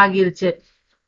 ஆகிருச்சு.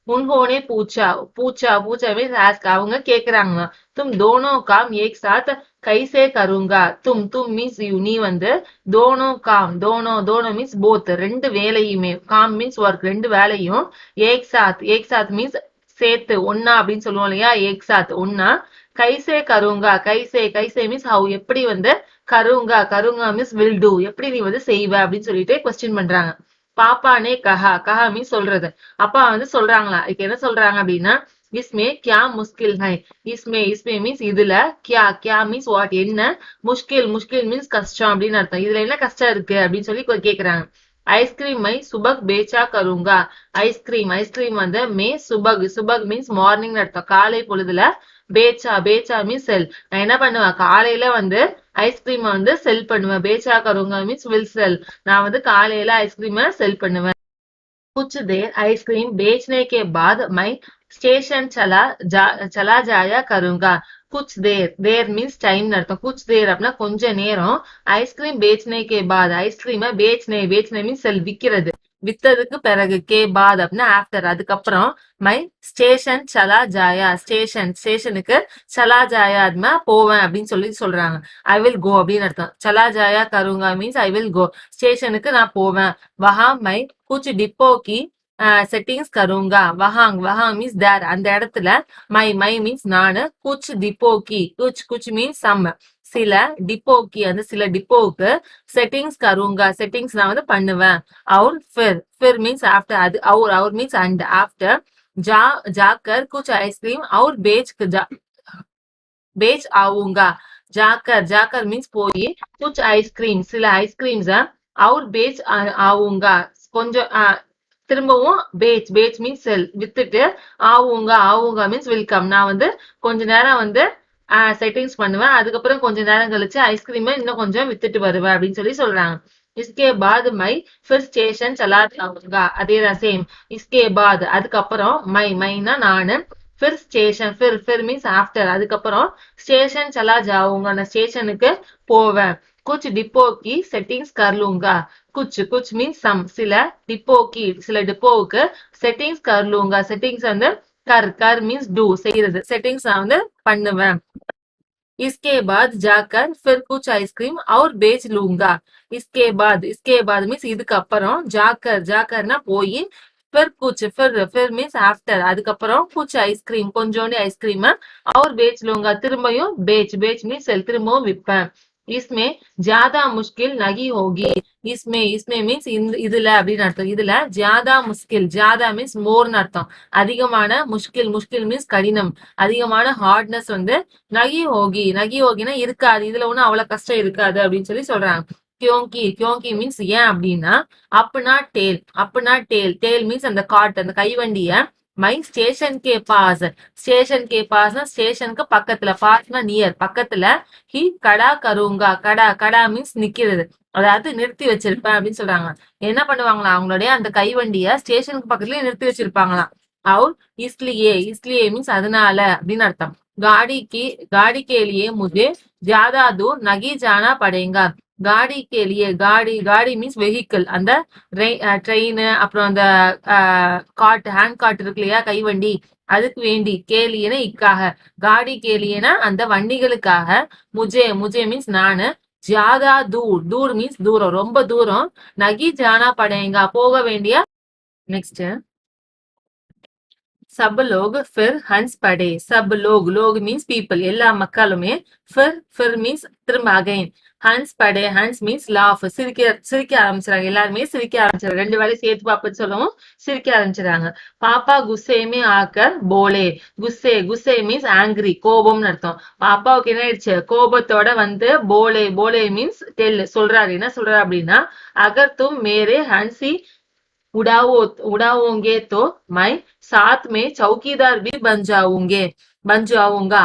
उन्होंने पूछा पूछा पूछा मीन्स आस्क அவங்க கேக்குறாங்க तुम दोनों काम एक साथ कैसे करूंगा तुम मीन्स நீ வந்து दोनों काम दोनों मीन्स both ரெண்டு வேலையுமே काम मीन्स work ரெண்டு வேலையும் एक साथ मीन्स சேர்த்து ஒன்னா அப்படின்னு சொல்லுவோம் இல்லையா एक साथ ஒன்னா கைசே கருங்கா கைசே மீன்ஸ் ஹவு எப்படி வந்து கருங்கா மீன்ஸ் வில் டூ எப்படி நீ வந்து செய்வ அப்படின்னு சொல்லிட்டு கொஸ்டின் பண்றாங்க. பாப்பானே கஹா மீன்ஸ் சொல்றது. அப்பா வந்து சொல்றாங்களா இதுக்கு என்ன சொல்றாங்க அப்படின்னா இஸ்மே கியா முஸ்கில் ஹை இஸ்மே மீன்ஸ் இதுல கியா மீன்ஸ் வாட் என்ன முஷ்கில் மீன்ஸ் கஷ்டம் அப்படின்னு அர்த்தம். இதுல என்ன கஷ்டம் இருக்கு அப்படின்னு சொல்லி கேக்குறாங்க. ஐஸ்கிரீம் மை சுபக் பேச்சா கருங்கா ஐஸ்கிரீம் வந்து மே சுபக் மீன்ஸ் மார்னிங் அர்த்தம். காலை பொழுதுல பேச்சா மீன்ஸ் செல். நான் என்ன பண்ணுவேன் காலையில வந்து ஐஸ்கிரீம் வந்து செல் பண்ணுவேன். பேச்சா கருங்கா மீன்ஸ் வில் செல். நான் வந்து காலையில ஐஸ்கிரீம் செல் பண்ணுவேன். कुछ देर आइसक्रीम बेचने के बाद मैं स्टेशन चला जाया करूंगा. कुछ देर मीन्स टाइम अर्थम. कुछ देर अपना கொஞ்ச நேரம் आइसक्रीम बेचने के बाद आइसक्रीम बेचने मीन्स செல் விக்கிறது. வித்ததுக்கு பிறகு கே பாத் அப்படின்னா ஆஃப்டர் அதுக்கப்புறம் மை ஸ்டேஷன் சலா ஜாயா ஸ்டேஷனுக்கு சலா ஜாயா அதுமா போவேன் அப்படின்னு சொல்லி சொல்றாங்க. ஐ வில் கோ அப்படின்னு அர்த்தம். சலா ஜாயா கருங்கா மீன்ஸ் ஐ வில் கோ ஸ்டேஷனுக்கு நான் போவேன். வஹா my Kuch depot Ki settings கருங்கா வஹாங் means தேர் அந்த இடத்துல மை மீன்ஸ் நானு குச் டிப்போக்கி குச் மீன்ஸ் சம் சில டிப்போக்கி அந்த சில டிப்போவுக்கு செட்டிங்ஸ் கருங்கா செட்டிங்ஸ் நான் வந்து பண்ணுவேன். அவுர் ஃபிர் மீன்ஸ் ஆஃப்டர் அது அவுர் மீன்ஸ் அண்ட் ஆஃப்டர் जाकर कुछ आइसक्रीम और बेच आऊंगा. जाकर मीन्स போய் कुछ आइसक्रीम சில ஐஸ்கிரீம்ஸ் और बेच आऊंगा கொஞ்சம் திரும்பவும் பேச் மீன்ஸ் செல் வித்துட்டு ஆவுங்க மீன்ஸ் வெல்கம். நான் வந்து கொஞ்ச நேரம் வந்து செட்டிங்ஸ் பண்ணுவேன். அதுக்கப்புறம் கொஞ்ச நேரம் கழிச்சு ஐஸ்கிரீம் இன்னும் கொஞ்சம் வித்துட்டு வருவேன் அப்படின்னு சொல்லி சொல்றாங்க. इसके बाद मैं फिर स्टेशन चला जाऊंगा. அதேதான் சேம். इसके बाद அதுக்கப்புறம் மைனா நானு फिर स्टेशन फिर மீன்ஸ் ஆஃப்டர் அதுக்கப்புறம் ஸ்டேஷன் चला जाऊंगा நான் ஸ்டேஷனுக்கு போவேன். कुछ डिपो की सेटिंग्स कर लूंगा. कुछ மீன்ஸ் சம் சில சில டிப்போவுக்கு செட்டிங்ஸ் कर लूंगा. செட்டிங்ஸ் வந்து கர் மீன்ஸ் டூ செய்யறது. செட்டிங்ஸ் நான் வந்து பண்ணுவேன். इसके बाद जाकर फिर कुछ आइसक्रीम और बेच लूंगा. इसके बाद मीन्स இதுக்கு அப்புறம் जाकरனா போய் फिर मीन्स आफ्टर அதுக்கப்புறம் कुछ आइसक्रीम கொஞ்சோண்டி ஐஸ்கிரீம் और बेच लूंगा திரும்பியும் बेच மீன்ஸ் செல் திரும்பவும் விற்பேன். इसमें ज्यादा मुश्किल नहीं होगी. इसमें மீன்ஸ் இதுல அப்படின்னு அர்த்தம். இதுல ஜியாதா முஸ்கில் ஜியாதா மீன்ஸ் மோர்னு அர்த்தம். அதிகமான முஷ்கில் மீன்ஸ் கடினம் அதிகமான ஹார்ட்னஸ் வந்து நகி ஹோகினா இருக்காது. இதுல ஒண்ணும் அவ்வளவு கஷ்டம் இருக்காது அப்படின்னு சொல்லி சொல்றாங்க. கியோங்கி மீன்ஸ் ஏன் அப்படின்னா அப்பனா டேல் மீன்ஸ் அந்த காட் அந்த கைவண்டிய மை ஸ்டேஷன் கே பாஸ்னா ஸ்டேஷனுக்கு பக்கத்துல பாஸ்னா நியர் பக்கத்துல ஹி கடா கருங்கா கடா மீன்ஸ் நிக்கிறது அதாவது நிறுத்தி வச்சிருப்பேன் அப்படின்னு சொல்றாங்க. என்ன பண்ணுவாங்களா அவங்களுடைய அந்த கைவண்டிய ஸ்டேஷனுக்கு பக்கத்துலயே நிறுத்தி வச்சிருப்பாங்களாம். और इसलिए मीन्स அதனால அப்படின்னு அர்த்தம். गाड़ी के लिए मुझे ज्यादा दूर नहीं जाना पड़ेगा. गाड़ी के लिए गाड़ी மீன்ஸ் வெஹிக்கிள் அந்த ட்ரெயின் அப்புறம் அந்த ஹேண்ட் காட் இருக்கு இல்லையா கைவண்டி அதுக்கு வேண்டி கேலியன இக்காக காடி கேலியனா அந்த வண்டிகளுக்காக முஜே மீன்ஸ் நானு ஜியாதா தூர் மீன்ஸ் தூரம் ரொம்ப தூரம் நகி ஜானா படேங்கா போக வேண்டிய. நெக்ஸ்ட் सब लोग फिर हंस पड़े. सब लोग मीन्स पीपल எல்லா மக்களுமே फिर மீன்ஸ் திரும்ப அகைன் ஹன்ஸ் படே ஹன்ஸ் மீன்ஸ் லாஃப் சிரிக்க ஆரம்பிச்சிடாங்க. எல்லாருமே சிரிக்க ஆரம்பிச்சிடாங்க. ரெண்டு வேலையும் சேர்த்து பாப்பன்னு சொல்லவும் சிரிக்க ஆரம்பிச்சிடாங்க. பாப்பா குஸ்ஸேமே ஆக்கர் போலே குஸ்ஸே மீன்ஸ் ஆங்கிரி கோபம்னு அர்த்தம். பாப்பாவுக்கு என்ன ஆயிடுச்சு கோபத்தோட வந்து போலே மீன்ஸ் சொல்றாரு. என்ன சொல்றாரு அப்படின்னா அகர் தும் மேரே ஹன்சி उड़ाओगे तो मैं साथ में चौकीदार भी बन जाऊंगा.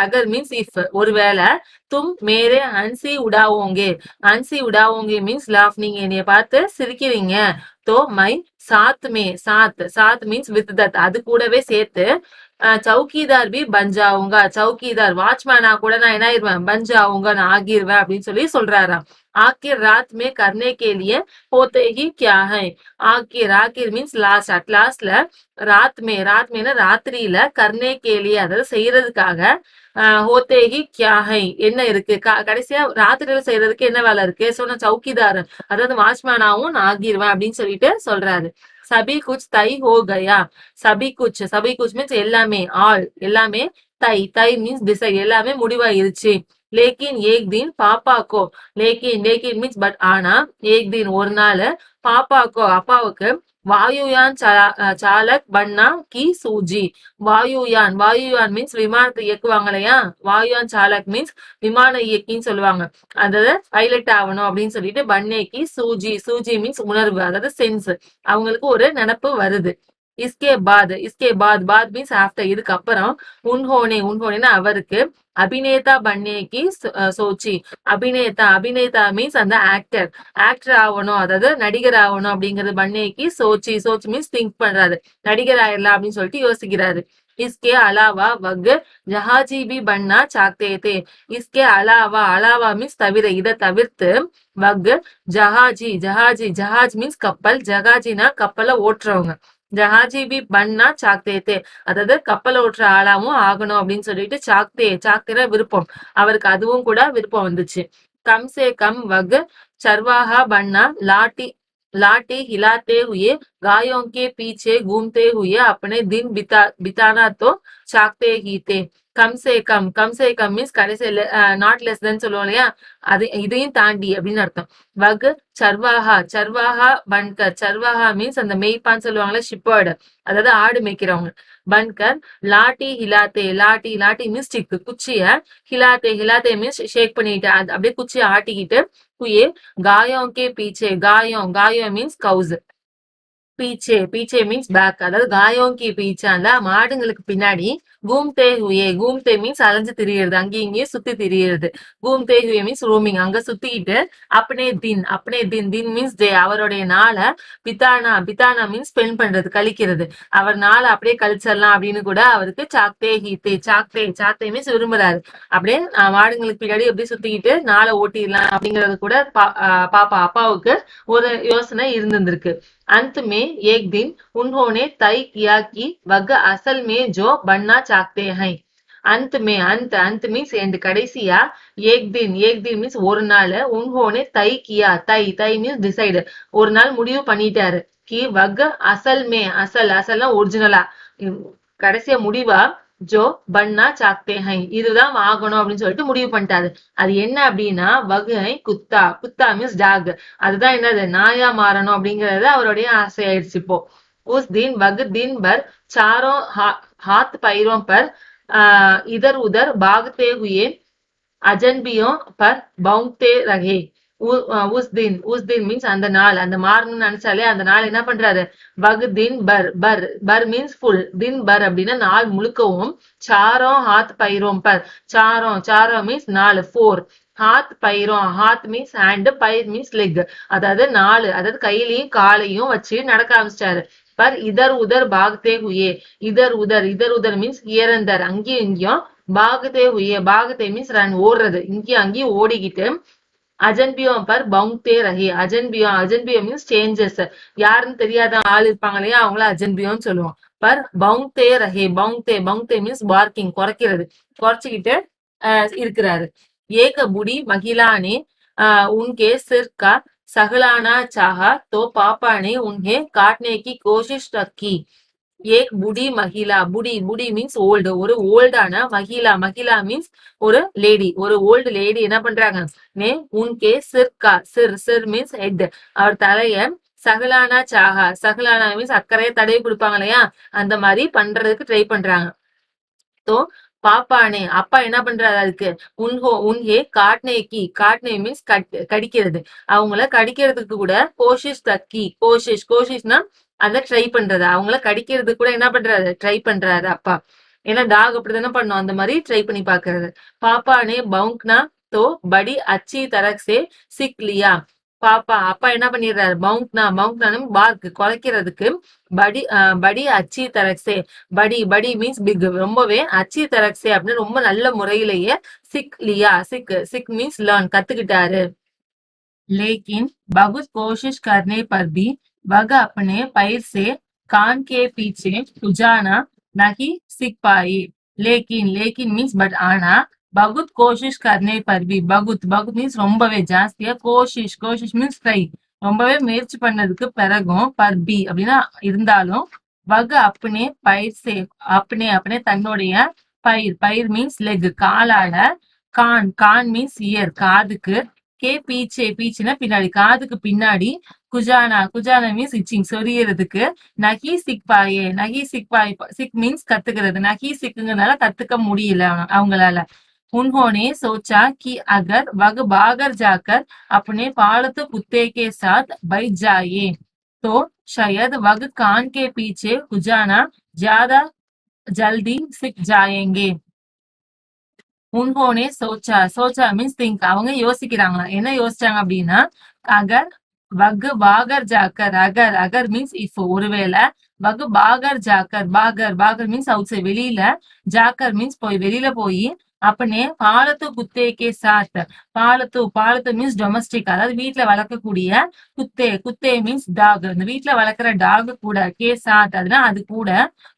अगर मीन्स इफ ஒருவேளை तुम मेरे हंसी उड़ाओगे மீன்ஸ் லாஃப் நீங்க என்னைய பார்த்து சிரிக்கிறீங்க. तो मैं साथ मीन्स विத் தட் அது கூடவே சேர்த்து சௌக்கிதார் பி பஞ்சாவுங்க சௌக்கிதார் வாட்ச்மேனா கூட நான் என்ன ஆயிருவேன் பஞ்சாவுங்க நான் ஆகிருவேன் அப்படின்னு சொல்லி சொல்றாராம் आखिर रात में करने के लिए होते ही क्या है आखिर मीन्स लास्ट अट लास्ட்ல रात में ராத்திரியில करने के लिए அதாவது செய்யறதுக்காக होते ही क्या है என்ன இருக்கு கடைசியா ராத்திரியில செய்யறதுக்கு என்ன வேலை இருக்கு சொன்ன சௌக்கிதார் அதாவது வாட்ச்மேனாவும் நான் ஆகிருவேன் அப்படின்னு சொல்லிட்டு சொல்றாரு சபி குச் தை ஹோ கயா சபி குச் மீன்ஸ் எல்லாமே ஆல் எல்லாமே தை மீன்ஸ் டிசைட் எல்லாமே முடிவாயிருச்சு लेकिन एक दिन पापा को लेकिन मीन्स बट आना एक दिन ஒரு நாள் பாப்பா को அப்பாவுக்கு வாயுயான் சாலக் பண்ணா கி சூஜி வாயுயான் மீன்ஸ் விமானத்தை இயக்குவாங்க இல்லையா வாயுயான் சாலக் மீன்ஸ் விமான இயக்கின்னு சொல்லுவாங்க அதாவது பைலட் ஆகணும் அப்படின்னு சொல்லிட்டு பண்ணேக்கு சூஜி மீன்ஸ் உணர்வு அதாவது சென்ஸ் அவங்களுக்கு ஒரு நினப்பு வருது इसके बाद மீன்ஸ் ஆஃப்டர் இதுக்கு அப்புறம் உன்ஹோனேனா அவருக்கு அபிநேதா பண்ணேக்கு சோச்சி அபிநேதா மீன்ஸ் அந்த ஆக்டர் ஆகணும் அதாவது நடிகர் ஆகணும் அப்படிங்கிறது பண்ணேக்கு சோச்சி மீன்ஸ் திங்க் பண்றாரு நடிகர் ஆயிடலாம் அப்படின்னு சொல்லிட்டு யோசிக்கிறாரு इसके अलावा वग जहाजी भी बनना चाहते थे इसके अलावा मीन्स தவிர இதை தவிர்த்து வக் ஜஹாஜ் மீன்ஸ் கப்பல் ஜகாஜினா கப்பலை ஓட்டுறவங்க ஜஹாஜி பி பண்ணா சாக்தே அதாவது கப்பல் ஓட்டுற ஆளாவும் ஆகணும் அப்படின்னு சொல்லிட்டு சாக்தேர விருப்பம் அவருக்கு அதுவும் கூட விருப்பம் வந்துச்சு கம் சே கம் வக் சர்வாஹா பண்ணா लाठी हिलाते हुए गायों के पीछे घूमते हुए अपने दिन बिताना तो चाहते ही थे கம் சே கம் மீன்ஸ் கடைசி நாட் லெஸ் தென் சொல்லுவோம் இல்லையா அது இதையும் தாண்டி அப்படின்னு அர்த்தம் வக் சர்வாஹா பன்கர் சர்வாஹா மீன்ஸ் அந்த மெய்ப்பான்னு சொல்லுவாங்கல்ல ஷிப்பர்டு அதாவது ஆடு மேய்க்கிறவங்க பன்கர் லாட்டி மீன்ஸ் ஸ்டிக் குச்சிய ஹிலாத்தே மீன்ஸ் ஷேக் பண்ணிட்டு அப்படியே குச்சியை ஆட்டிக்கிட்டு हुए गायों के पीछे गायों மீன்ஸ் கவுஸ் பீச்சே மீன்ஸ் பேக் அதாவது காயோங்கி பீச்சான்ல மாடுங்களுக்கு பின்னாடி கூம்தே மீன்ஸ் அலைஞ்சு திரியிறது அங்கேயும் இங்கேயும் சுத்தி திரியிறது கூம்தே ஹுயே மீன்ஸ் ரூமிங் அங்க சுத்திக்கிட்டு அப்பனே தின் மீன்ஸ் டே அவருடைய நாளை பித்தானா மீன்ஸ் ஸ்பெண்ட் பண்றது கழிக்கிறது அவர் நாளை அப்படியே கழிச்சிடலாம் அப்படின்னு கூட அவருக்கு சாக்தே மீன்ஸ் விரும்புறாரு அப்படியே மாடுங்களுக்கு பின்னாடி அப்படியே சுத்திக்கிட்டு நாளை ஓட்டிடலாம் அப்படிங்கறது கூட பாப்பா அப்பாவுக்கு ஒரு யோசனை இருந்திருக்கு अंत में एक दिन उन्होंने तय किया कि वह असल में जो बनना चाहते हैं अंत मीन्स एंड कடைசியா एक दिन मीन्स ஒரு நாள் उन्होंने तय किया तय मीन्स डिसाइड ஒரு நாள் முடிவு பண்ணிட்டாரு कि वह असल में அசல்னா ஒரிஜினலா கடைசியா முடிவா ஜோ பண்ணா சாக்தே ஹை இதுதான் ஆகணும் அப்படின்னு சொல்லிட்டு முடிவு பண்ணிட்டாரு அது என்ன அப்படின்னா வகை குத்தா மீன்ஸ் டாக் அதுதான் என்னது நாயா மாறணும் அப்படிங்கறது அவருடைய ஆசை ஆயிடுச்சு இப்போ உஸ் दिन वग दिन भर चारों हाथ पैरों पर इधर उधर भागते हुए अजनबियों पर भौंकते रहे उस दिन மீன்ஸ் அந்த நாள் அந்த மாறணும்னு நினைச்சாலே அந்த நாள் என்ன பண்றாரு வக் தின் பர் மீன்ஸ் ஃபுல் தின் பர் அப்படின்னா நாள் முழுக்கவும் சாரம் ஹாத் பைரோம் பர் சாரம் மீன்ஸ் 4 4 ஹாத் பைரோம் ஹாத் மீன்ஸ் ஹேண்ட் பைர் மீன்ஸ் லெக் அதாவது 4 அதாவது கையிலையும் காலையும் வச்சு நடக்க ஆரம்பிச்சிட்டாரு பர் இதர் உதர் பாகத்தே ஹுயே இதர் உதர் மீன்ஸ் இயரந்தர் அங்கேயும் இங்கேயும் பாகத்தே மீன்ஸ் ரன் ஓடுறது இங்கேயும் அங்கேயும் ஓடிக்கிட்டு அஜன்பியோம் பர் பவுங்தே ரஹே அஜன்பியோ மீன்ஸ் சேஞ்சஸ் யாருன்னு தெரியாத ஆள் இருப்பாங்க இல்லையா அவங்கள அஜன்பியோன்னு சொல்லுவோம் பர் பவுங்தே ரஹே பவுங்தே மீன்ஸ் பார்க்கிங் குறைச்சுக்கிட்டு இருக்கிறாரு ஏக புடி மகிழானே उनके सिर का सहलाना चाहा तो पापा ने उन्हें काटने की कोशिश की एक बुढ़ी महिला बुढ़ी மீன்ஸ் ஓல்டு ஒரு ஓல்டான மகிழா மீன்ஸ் ஒரு லேடி ஒரு ஓல்டு லேடி என்ன பண்றாங்க உன்கே சிர் மீன்ஸ் ஹெட் அவர் தலைய சகலானா மீன்ஸ் அக்கறைய தடவி கொடுப்பாங்க இல்லையா அந்த மாதிரி பண்றதுக்கு ட்ரை பண்றாங்க தோ பாப்பானே அப்பா என்ன பண்றாரு அதுக்கு உன்ஹே காட்னே மீன்ஸ் கடிக்கிறது அவங்கள கடிக்கிறதுக்கு கூட கோஷிஷ்னா அத ட்ரை பண்றது அவங்கள கடிக்கிறது கூட என்ன பண்றாரு ட்ரை பண்றாரு அப்பா ஏன்னா டாக் அப்படிதானே பண்ணும் அந்த மாதிரி ட்ரை பண்ணி பாக்குறது பாப்பானே பவுங்க்னா तो बड़ी अच्छी तरह से सीख लिया பாப்பா அப்பா என்ன பண்ணிடுறாரு, மவுண்ட் பார்க் குலைக்கிறதுக்கு படி அச்சி தரக்ஸே, படி மீன்ஸ் பிக், ரொம்பவே அச்சி தரக்ஸே அப்படின்னு ரொம்ப நல்ல முறையிலேயே சிக் லியா, சிக் மீன்ஸ் லேர்ன் கத்துக்கிட்டாரு. लेकिन बहुत कोशिश करने पर भी वह अपने पैर से कान के पीछे खुजाना नहीं सीख पाई. लेकिन मीन्स बट आना, बहुत कोशिश करने पर भी, बहुत மீன்ஸ் ரொம்பவே ஜாஸ்தியா, கோஷிஷ் மீன்ஸ் ட்ரை, ரொம்பவே முயற்சி பண்ணதுக்கு பிறகும் பர்பி அப்படின்னா இருந்தாலும், வக அப்பனே பயிர் சே, அப்பனே தன்னுடைய பயிர் மீன்ஸ் லெக் காலால, கான் மீன்ஸ் இயர் காதுக்கு, பீச்சுனா பின்னாடி, காதுக்கு பின்னாடி, குஜானா மீன்ஸ் இச்சிங் சொரியறதுக்கு, சிக் மீன்ஸ் கத்துக்கிறது, நகி சிக்குங்கனால கத்துக்க முடியல அவங்களால. उन्होंने सोचा कि अगर वह बाहर जाकर अपने पालतू कुत्ते के साथ बैठ जाए तो शायद वह कान के पीछे गुजाना ज्यादा जल्दी सीख जाएंगे. உன்ஹோனே சோச்சா மீன்ஸ் திங்க், அவங்க யோசிக்கிறாங்களா, என்ன யோசிச்சாங்க அப்படின்னா, அகர் பாகர் ஜாக்கர், அகர் மீன்ஸ் இஃப், ஒருவேளை, பாகர் மீன்ஸ் அவுட் சைட் வெளியில, ஜாக்கர் மீன்ஸ் வெளியில போய், அப்பனே பாலத்து குத்தேக்கே சாத், பாலத்து மீன்ஸ் டொமஸ்டிக், அதாவது வீட்டுல வளர்க்கக்கூடிய, குத்தே மீன்ஸ் டாக், இந்த வீட்டுல வளர்க்குற டாக் கூட, கே சாத் அதுனா அது கூட,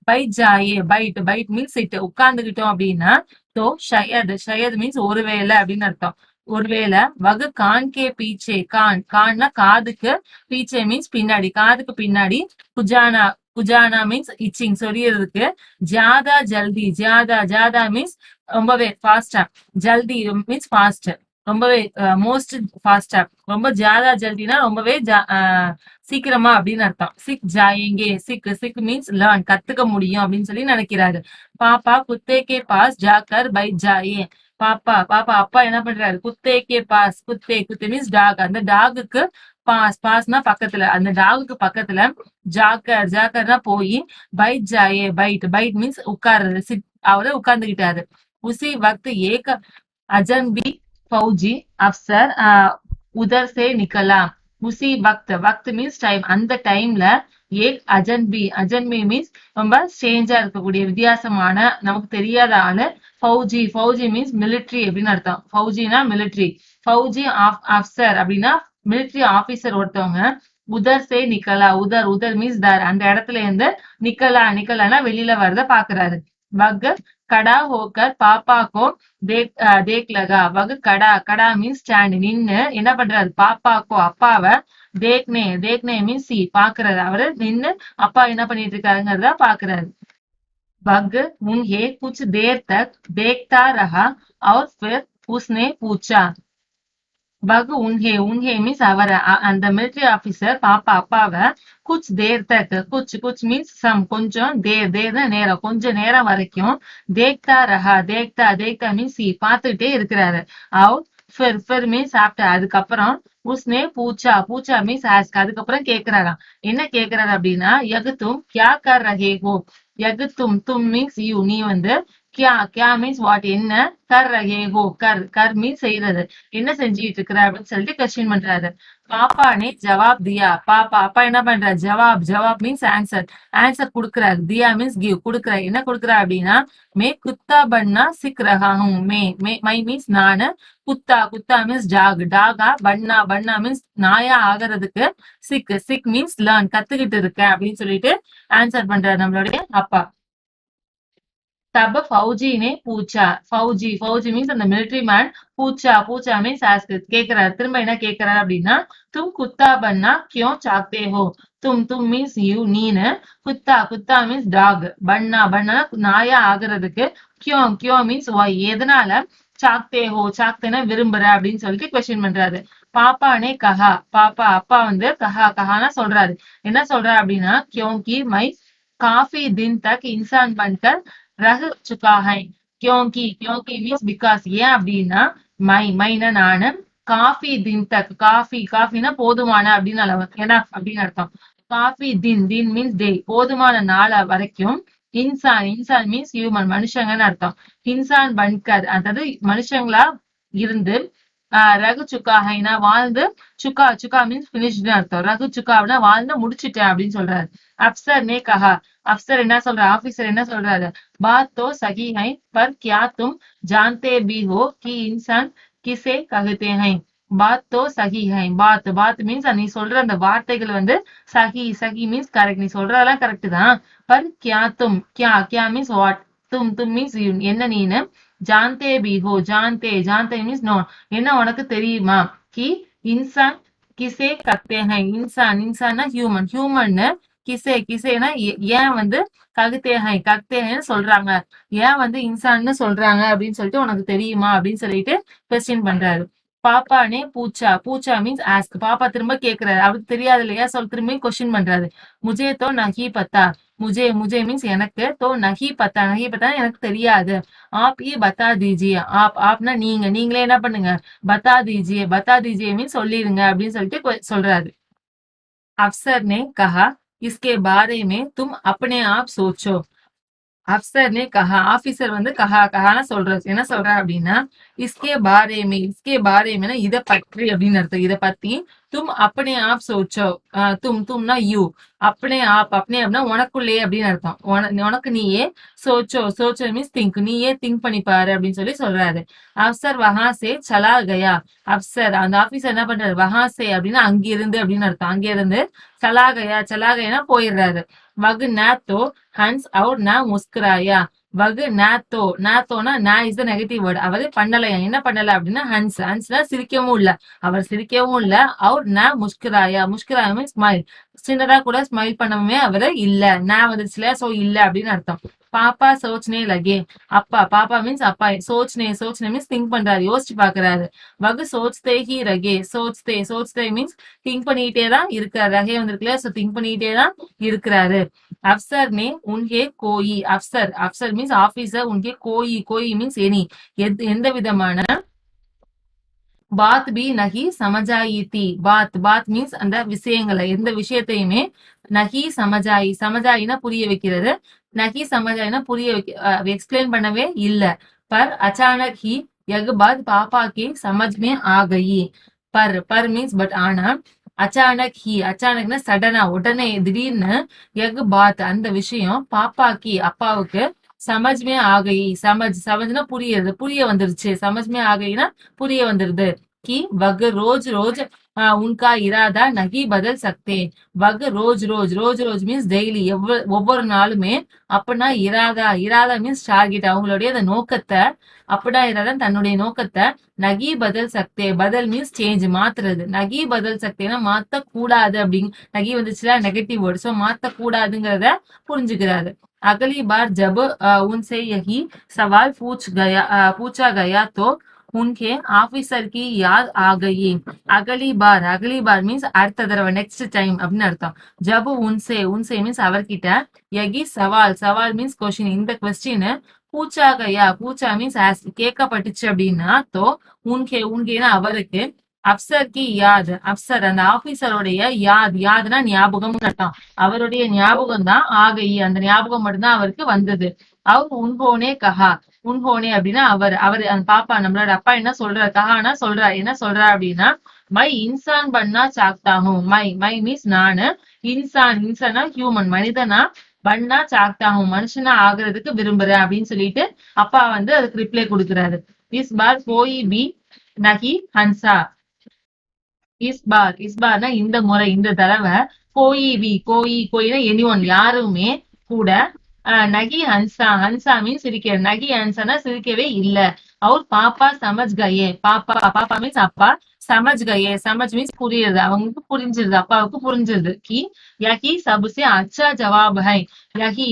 பைட் மீன்ஸ் சிட் உட்கார்ந்துகிட்டோம் அப்படின்னா, तो ஷயத் மீன்ஸ் ஒருவேளை அப்படின்னு அர்த்தம். ஒருவேளை கான் கே பீச்சே, கான்னா காதுக்கு, பீச்சே மீன்ஸ் பின்னாடி, காதுக்கு பின்னாடி, குஜானா மீன்ஸ் இச்சிங் சொரியறதுக்கு, ஜாதா மீன்ஸ் ரொம்பவே ஃபாஸ்டா, ஜல்தி மீன்ஸ் ஃபாஸ்ட், ரொம்பவே மோஸ்ட் ஃபாஸ்டா, ரொம்ப ஜாதா ஜல்தினா ரொம்பவே சீக்கிரமா அப்படின்னு அர்த்தம். Sick Jayenge, sick means learn கத்துக்க முடியும் அப்படின்னு சொல்லி நினைக்கிறாரு. பாப்பா குத்தேக்கே பாஸ் ஜாக்கர் பை ஜாயே, பாப்பா அப்பா என்ன பண்றாரு, குத்தேக்கே பாஸ், குத்தே மீன்ஸ் டாக், அந்த டாகுக்கு பாஸ்னா பக்கத்துல, அந்த டாகுக்கு பக்கத்துல, ஜாக்கர்னா போய், பைட் மீன்ஸ் உட்கார்றது, அவரு உட்கார்ந்துகிட்டாரு. உசி வக்த் ஏக அஜன்பி फौजी अफसर उधर से निकला. उसी वक्त மீன்ஸ் டைம், அந்த டைம்ல, ஏக் அஜன்பி மீன்ஸ் ரொம்ப ஸ்ட்ரேஞ்சா இருக்கக்கூடிய, வித்தியாசமான, நமக்கு தெரியாத ஆளு, ஃபௌஜி மீன்ஸ் மிலிட்ரி அப்படின்னு அர்த்தம். ஃபௌஜினா மிலிட்ரி, ஃபௌஜி அஃப்சர் அப்படின்னா மிலிட்ரி ஆபீசர் ஒருத்தவங்க, உதர் சே நிக்கலா, உதர் மீன்ஸ் தர், அந்த இடத்துல இருந்து நிக்கலானா வெளியில வரத பாக்குறாரு. वह खड़ा होकर पापा को देख लगा. वह खड़ा மீன்ஸ் ஸ்டாண்ட், நின்னு என்ன பண்றாரு, பாப்பாக்கோ அப்பாவை, देखने மீன்ஸ் சி பாக்குறாரு, அவரு நின்னு அப்பா என்ன பண்ணிட்டு இருக்காருங்கிறத பாக்குறாரு. वह उन्हें कुछ देर तक देखता रहा और फिर उसने पूछा. வகு உன்ஹே மீன்ஸ் அவரை, அந்த மிலிட்டரி ஆபீசர் அப்பாவை, குச் தேர் தக், குச் மீன்ஸ் சம் கொஞ்சம், தேர் நேரம், கொஞ்ச நேரம் வரைக்கும், தேக்தா மீன்ஸ் பார்த்துக்கிட்டே இருக்கிறாரு. फिर மீன்ஸ் ஆஃப்டர் அதுக்கப்புறம், உஸ்னே பூச்சா மீன்ஸ் ஆஸ்க் அதுக்கப்புறம் கேக்குறாராம். என்ன கேக்குறாரு அப்படின்னா, யகுத்தும் கியா கர் ரஹே ஹோ, யகுத்தும் மீன்ஸ் யூ, நீ வந்து, கியா மீன்ஸ் வாட் என்ன, கர் ரஹே ஹோ, கர் மீன்ஸ் செய்யறது, என்ன செஞ்சுட்டு இருக்கிற அப்படின்னு சொல்லிட்டு கொஸ்டின் பண்றாரு. பாப்பானே ஜவாப் தியா, அப்பா என்ன பண்றாரு, ஜவாப் மீன்ஸ் ஆன்சர் கொடுக்குறாரு. தியா மீன்ஸ் கிவ், கொடுக்குறாரு. என்ன கொடுக்குறாரு அப்படின்னா, மே குத்தா பண்ணா sick Raha whom, my means நானு, குத்தா மீன்ஸ் டாகா, பண்ணா மீன்ஸ் நாயா ஆகிறதுக்கு, சிக் மீன்ஸ் லேர்ன் கத்துக்கிட்டு இருக்கேன் அப்படின்னு சொல்லிட்டு ஆன்சர் பண்றாரு நம்மளுடைய அப்பா. तब फौजी ने पूछा, फौजी மீன்ஸ் அந்த மிலிட்டரி மேன், பூச்சா மீன்ஸ் ஆஸ்க் கேக்குறாரு, திரும்ப என்ன கேக்குறாரு அப்படின்னா, தும் குத்தா பண்ணா கியோ சாக்தே ஹோ, தும் மீன்ஸ் யூ நீனு, குத்தா மீன்ஸ் டாக், பண்ணா நாயா ஆகுறதுக்கு, கியோ மீன்ஸ் ஒய் எதனால, சாக்தேனா விரும்புற அப்படின்னு சொல்லிட்டு கொஸ்டின் பண்றாரு. பாப்பானே கஹா, அப்பா வந்து கஹானா சொல்றாரு. என்ன சொல்றாரு அப்படின்னா, கியோங்கி மை काफी दिन तक इंसान बनकर रह चुका है. क्योंकि मीन्स बिकॉज, ஏன் அப்படின்னா, மைனா நானு, காஃபி தின் தக், காஃபினா போதுமான அப்படின்னு அப்படின்னு அர்த்தம். காஃபி தின் மீன்ஸ் டே, போதுமான நாள் வரைக்கும், இன்சான் மீன்ஸ் ஹியூமன், மனுஷங்கன்னு அர்த்தம். இன்சான் பன்கர், அதாவது மனுஷங்களா இருந்து, ரகு சுக்கா ஹைனா வாழ்ந்து, சுக்கா சுக்கா மீன்ஸ் பினிஷ்டு அர்த்தம். ரகு சுக்கா அப்படின்னா வாழ்ந்து முடிச்சிட்டேன் அப்படின்னு சொல்றாரு. அப்சர் நே கஹா, அப்சர் என்ன சொல்றாரு, ஆபீசர் என்ன சொல்றாரு, பாத் தோ சஹி ஹை பர் கியா தும் ஜான்தே பி ஹோ கி இன்சான் கிசே கஹதே ஹை. பாத் தோ சஹி ஹை, பாத் பாத் மீன்ஸ் நீ சொல்ற அந்த வார்த்தைகள் வந்து சஹி சஹி மீன்ஸ் கரெக்ட், நீ சொல்றதெல்லாம் கரெக்ட் தான். பர் கியா தும், கியா கியா மீன்ஸ் வாட், தும் தும் மீன்ஸ் என்ன நீனு, ஜான்தே பி ஹோ, ஜான்தே ஜான்தே மீன்ஸ் நோ, என்ன உனக்கு தெரியுமா, கி இன்சான் கிசே கத்தே ஹை, இன்சான் இன்சான்னா ஹியூமன், ஹியூமன் கிசே கிசேனா ஏன் வந்து ககுத்தே ஹை கக்தே ஹைன்னு சொல்றாங்க, ஏன் வந்து இன்சான்னு சொல்றாங்க அப்படின்னு சொல்லிட்டு உனக்கு தெரியுமா அப்படின்னு சொல்லிட்டு கொஸ்டின் பண்றாரு. பாப்பானே பூச்சா, பூச்சா மீன்ஸ் ஆஸ்க், பாப்பா திரும்ப கேக்குறாரு, அவருக்கு தெரியாது இல்லையா, சொல் திரும்பி கொஸ்டின் பண்றாரு. முஜே தோ நஹி பத்தா, முஜே முஜே மீன்ஸ் எனக்கு, தோ நஹி பத்தா, நஹி பத்தா எனக்கு தெரியாது, ஆப் ये बता दीजिए, ஆப்னா நீங்க, நீங்களே என்ன பண்ணுங்க, பத்தா தீஜியே, பத்தா தீஜியே மீன்ஸ் சொல்லிருங்க அப்படின்னு சொல்லிட்டு சொல்றாரு. अफसर ने कहा इसके बारे में तुम अपने आप सोचो. அப்சர்னே கஹா, ஆபீசர் வந்து கஹா கஹான்னு சொல்றது, என்ன சொல்ற அப்படின்னா, இஸ்கே பாரேமே இத பற்றி அப்படின்னு அர்த்தம், இத பத்தி, தும் அப்பனே ஆப் சோச்சோ, தும் தும்னா யூ, அப்பனே ஆப், அப்பனே அப்படின்னா உனக்குள்ளே அப்படின்னு அர்த்தம், உனக்கு நீயே, சோச்சோ சோச்சோ மீன்ஸ் திங்க், நீயே திங்க் பண்ணி பாரு அப்படின்னு சொல்லி சொல்றாரு. அப்சர் வஹாசே சலா கயா, அப்சர் அந்த ஆபீசர் என்ன பண்றாரு, வஹாசே அப்படின்னா அங்கிருந்து அப்படின்னு அர்த்தம், அங்கிருந்து சலா கயானா போயிடுறாரு. வகு நேத்தோ ஹன்ஸ் அவுர் ந முஸ்குராயா, வகு நேத்தோ, நேத்தோனா ந இஸ் த நெகட்டிவ் வேர்டு, அவர் பண்ணலையா, என்ன பண்ணல அப்படின்னா ஹன்ஸ், ஹன்ஸ்னா சிரிக்கவும் இல்ல, அவர் சிரிக்கவும் இல்ல, அவுர் ந முஸ்குராயா, முஸ்குராயா மீன்ஸ் ஸ்மைல், சின்னதா கூட ஸ்மைல் பண்ணவே அவரு இல்ல, ந வந்துச்சுல சோ இல்ல அப்படின்னு அர்த்தம். பாப்பா சோச்னே லகே, அப்பா, பாப்பா மீன்ஸ் அப்பா, சோச்னே சோச்னே மீன்ஸ் திங்க் பண்றாரு, யோசிச்சு பாக்குறாரு. வகு சோச்தே ஹி ரகே, சோச்தே சோச்தே மீன்ஸ் திங்க் பண்ணிட்டே தான் இருக்காரு, ரகே வந்திருக்குல்ல சோ திங்க் பண்ணிட்டே தான் இருக்கிறாரு. அப்சர் நே உன்கே கோயி, அப்சர் அப்சர் மீன்ஸ் ஆபீசர், உன்கே கோயி கோயி மீன்ஸ் எனி, எந்த விதமான, பாத் பி நகி சமஜாயி தி, பாத் பாத் மீன்ஸ் அந்த விஷயங்களை, எந்த விஷயத்தையுமே, நகி சமஜாயி, சமஜாயினா புரிய வைக்கிறது, நகி சமஜாயினா புரிய வைக்க எக்ஸ்பிளைன் பண்ணவே இல்ல. பர் அச்சானக் ஹி யக் பாத் பாப்பா கே சமஜ் மே ஆ கயி, பர் மீன்ஸ் பட் ஆனா, அச்சானக் ஹி அச்சானக்னா சடனா உடனே திடீர்னு, யக் பாத் அந்த விஷயம், பாப்பா கி அப்பாவுக்கு, சமஜ்மே ஆகி, சமஜ்னா புரியுது, புரிய வந்துருச்சு, சமஜ்மே ஆகைனா புரிய வந்துருது. कि वग रोज रोज उनका इरादा नहीं बदल सकते. वग रोज रोज, रोज रोज மீன்ஸ் டெய்லி, ஒவ்வொரு நாளுமே, அப்படின்னா இராதா, இராதா மீன்ஸ் டார்கெட், அவங்களுடைய அந்த நோக்கத்தை, அப்படின்னா இராதா தன்னுடைய நோக்கத்தை, நகி பதல் சக்தே, பதல் மீன்ஸ் சேஞ்ச் மாத்துறது, நகி பதல் சக்தேனா மாத்த கூடாது அப்படிங்க, நகி வந்துச்சுல நெகட்டிவ் வேர்டு, சோ மாத்த கூடாதுங்கிறத புரிஞ்சுக்கிறாரு. अगली बार जब उनसे यही सवाल पूछा गया तो उनके ஆபீசர் की याद आ गई. அகலி பார் மீன்ஸ் அடுத்த தடவை, நெக்ஸ்ட் டைம் அப்படின்னு அர்த்தம். ஜபு உன்சே, உன்சே மீன்ஸ் அவர்கிட்ட, யகி சவால், சவால் மீன்ஸ் கொஸ்டின், இந்த கொஸ்டின், பூச்சா கயா, பூச்சா மீன்ஸ் கேட்கப்பட்டுச்சு அப்படின்னா, தோ உன்கே, உன்கேனா அவருக்கு, அப்சர் கி யாத், அப்சர் அந்த ஆபீசருடைய யாத், யாத்னா ஞாபகம் அர்த்தம், அவருடைய ஞாபகம் தான் ஆகை, அந்த ஞாபகம் மட்டும்தான் அவருக்கு வந்தது. அவர் உன்போனே கஹா, உன்போனே அப்படின்னா அவர் அந்த பாப்பா, நம்மளோட அப்பா என்ன சொல்றாரு, கஹானா சொல்றாரு, என்ன சொல்றாரு அப்படின்னா, மை இன்சான் பண்ணா சாக்தாகும், மை மீன்ஸ் நானு, இன்சான் இன்சானா ஹியூமன் மனிதனா, பண்ணா சாக்தாகும் மனுஷனா ஆகுறதுக்கு விரும்புறேன் அப்படின்னு சொல்லிட்டு அப்பா வந்து அதுக்கு ரிப்ளை கொடுக்குறாரு. இஸ் பார் கோயி பி நகி ஹன்சா, இஸ்பார்னா இந்த முறை, இந்த தடவை, கோயினா எனி ஒன் யாருமே கூட, நகி ஹன்சா, ஹன்சா மீன்ஸ் சிரிக்கிறது, நகி ஹன்சானா சிரிக்கவே இல்ல. அவர் பாப்பா சமஜ் கயே, பாப்பா மீன்ஸ் அப்பா, சமஜ் கயே, சமஜ் மீன்ஸ் புரியுது, அவங்களுக்கு புரிஞ்சிருது, அப்பாவுக்கு புரிஞ்சிருது. கி யஹி சபுசே அச்சா ஜவாப் ஹை,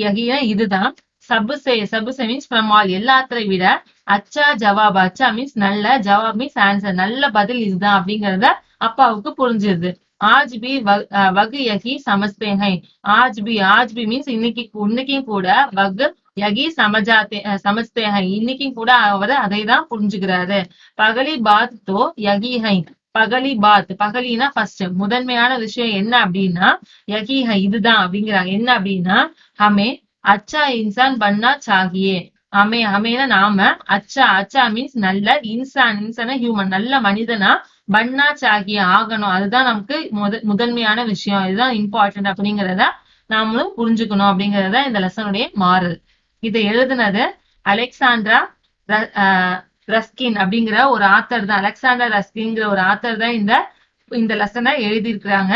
யஹினா இதுதான், சபுசே மீன்ஸ் ஃப்ரம் ஆல் எல்லாத்தை விட, அச்சா ஜவாப், அச்சா மீன்ஸ் நல்ல, ஜவாப் மீன்ஸ் ஆன்சர், நல்ல பதில் இதுதான் அப்படிங்கறத அப்பாவுக்கு புரிஞ்சிருது. ஆஜ் பி வகு யகி சமஸ்தே ஹை, ஆஜ் பி மீன்ஸ் இன்னைக்கும் கூட, வகு யகி சமஜ்தே ஹை இன்னைக்கும் கூட அவர் அதை தான் புரிஞ்சுக்கிறாரு. பகலி பாத் தோ யகி ஹை, பகலி பாத், பகலினா ஃபர்ஸ்ட் முதன்மையான விஷயம் என்ன அப்படின்னா, யகி ஹை இதுதான் அப்படிங்கிறாங்க, என்ன அப்படின்னா, ஹமே அச்சா இன்சான் பண்ணா சாகியே, அமேனா நாம, அச்சா அச்சா மீன்ஸ் நல்ல, இன்சானா ஹியூமன் நல்ல மனிதனா, பன்னா சாகிய ஆகணும், அதுதான் நமக்கு முதன்மையான விஷயம், இதுதான் இம்பார்ட்டன்ட் அப்படிங்கறத நாமளும் புரிஞ்சுக்கணும் அப்படிங்கறத இந்த லெசனுடைய மாறல். இதை எழுதுனது அலெக்சாண்ட்ரா ரஸ்கின் அப்படிங்கிற ஒரு ஆத்தர் தான். அலெக்சாண்டர் ரஸ்கின்ங்கிற ஒரு ஆத்தர் தான் இந்த லெசனை எழுதியிருக்கிறாங்க.